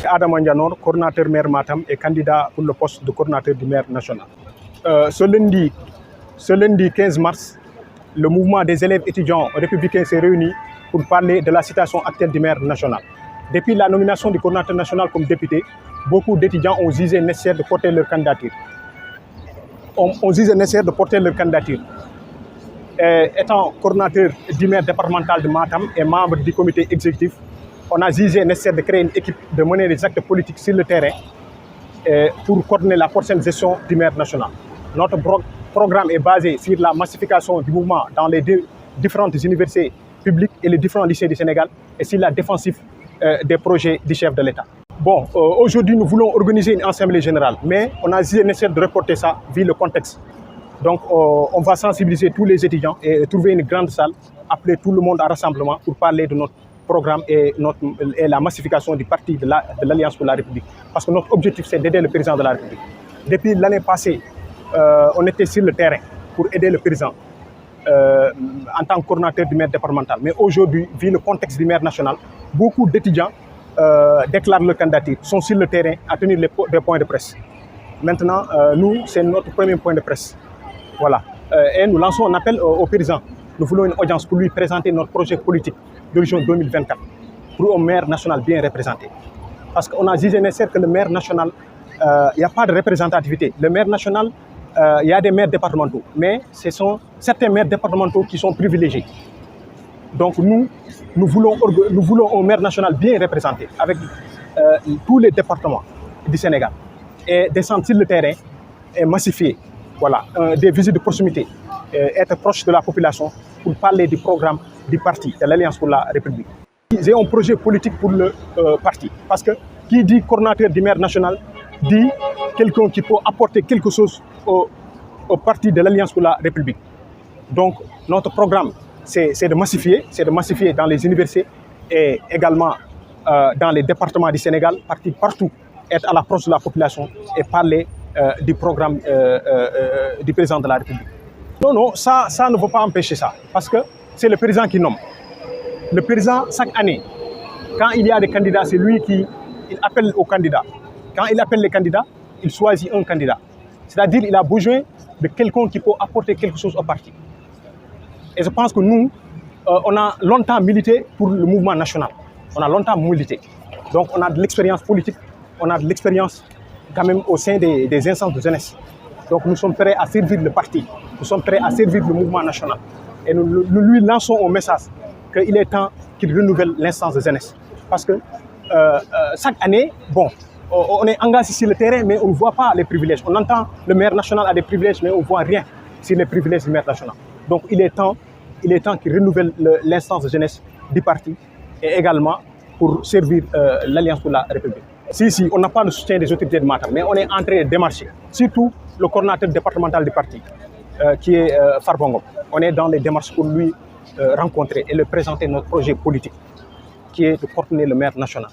Adam Ndianor, coordinateur maire Matam et candidat pour le poste de coordinateur du maire national. Ce lundi 15 mars, le mouvement des élèves étudiants républicains s'est réuni pour parler de la situation actuelle du maire national. Depuis la nomination du coordinateur national comme député, beaucoup d'étudiants ont jugé nécessaire de porter leur candidature. Étant coordinateur du maire départemental de Matam et membre du comité exécutif, on a jugé nécessaire de créer une équipe de mener des actes politiques sur le terrain pour coordonner la prochaine gestion du maire national. Notre programme est basé sur la massification du mouvement dans les différentes universités publiques et les différents lycées du Sénégal et sur la défensive des projets du chef de l'État. Bon, aujourd'hui, nous voulons organiser une assemblée générale, mais on a jugé nécessaire de reporter ça vu le contexte. Donc, on va sensibiliser tous les étudiants et trouver une grande salle, appeler tout le monde à rassemblement pour parler de notre programme et la massification du parti de l'Alliance pour la République. Parce que notre objectif, c'est d'aider le président de la République. Depuis l'année passée, on était sur le terrain pour aider le président en tant que coordinateur du maire départemental. Mais aujourd'hui, vu le contexte du maire national, beaucoup d'étudiants déclarent leur candidature, sont sur le terrain à tenir des points de presse. Maintenant, nous, c'est notre premier point de presse. Voilà. Et nous lançons un appel au président. Nous voulons une audience pour lui présenter notre projet politique d'horizon 2024 pour un maire national bien représenté. Parce qu'on a jugé nécessaire que le maire national, il n'y a pas de représentativité. Le maire national, il y a des maires départementaux, mais ce sont certains maires départementaux qui sont privilégiés. Donc nous voulons un maire national bien représenté avec tous les départements du Sénégal et descendre sur le terrain et massifier. Voilà, des visites de proximité, être proche de la population pour parler du programme du parti, de l'Alliance pour la République. J'ai un projet politique pour le parti, parce que qui dit coordinateur du maire national dit quelqu'un qui peut apporter quelque chose au parti de l'Alliance pour la République. Donc notre programme, c'est de massifier dans les universités et également dans les départements du Sénégal, partout, être à l'approche de la population et parler du programme du président de la République. Non, ça ne va pas empêcher ça, parce que c'est le président qui nomme. Le président, chaque année, quand il y a des candidats, c'est lui qui appelle aux candidats. Quand il appelle les candidats, il choisit un candidat. C'est-à-dire qu'il a besoin de quelqu'un qui peut apporter quelque chose au parti. Et je pense que nous, on a longtemps milité pour le mouvement national. On a longtemps milité. Donc on a de l'expérience politique, on a de l'expérience quand même au sein des instances de jeunesse. Donc nous sommes prêts à servir le parti, nous sommes prêts à servir le mouvement national. Et nous lui lançons un message qu'il est temps qu'il renouvelle l'instance de jeunesse. Parce que chaque année, bon, on est engagé sur le terrain, mais on ne voit pas les privilèges. On entend le maire national a des privilèges, mais on ne voit rien sur les privilèges du maire national. Donc il est temps qu'il renouvelle l'instance de jeunesse du parti et également pour servir l'Alliance pour la République. Si, on n'a pas le soutien des autorités de Matam, mais on est en train de démarcher. Surtout le coordinateur départemental du parti, qui est Farbongom. On est dans les démarches pour lui rencontrer et lui présenter notre projet politique, qui est de coordonner le maire national.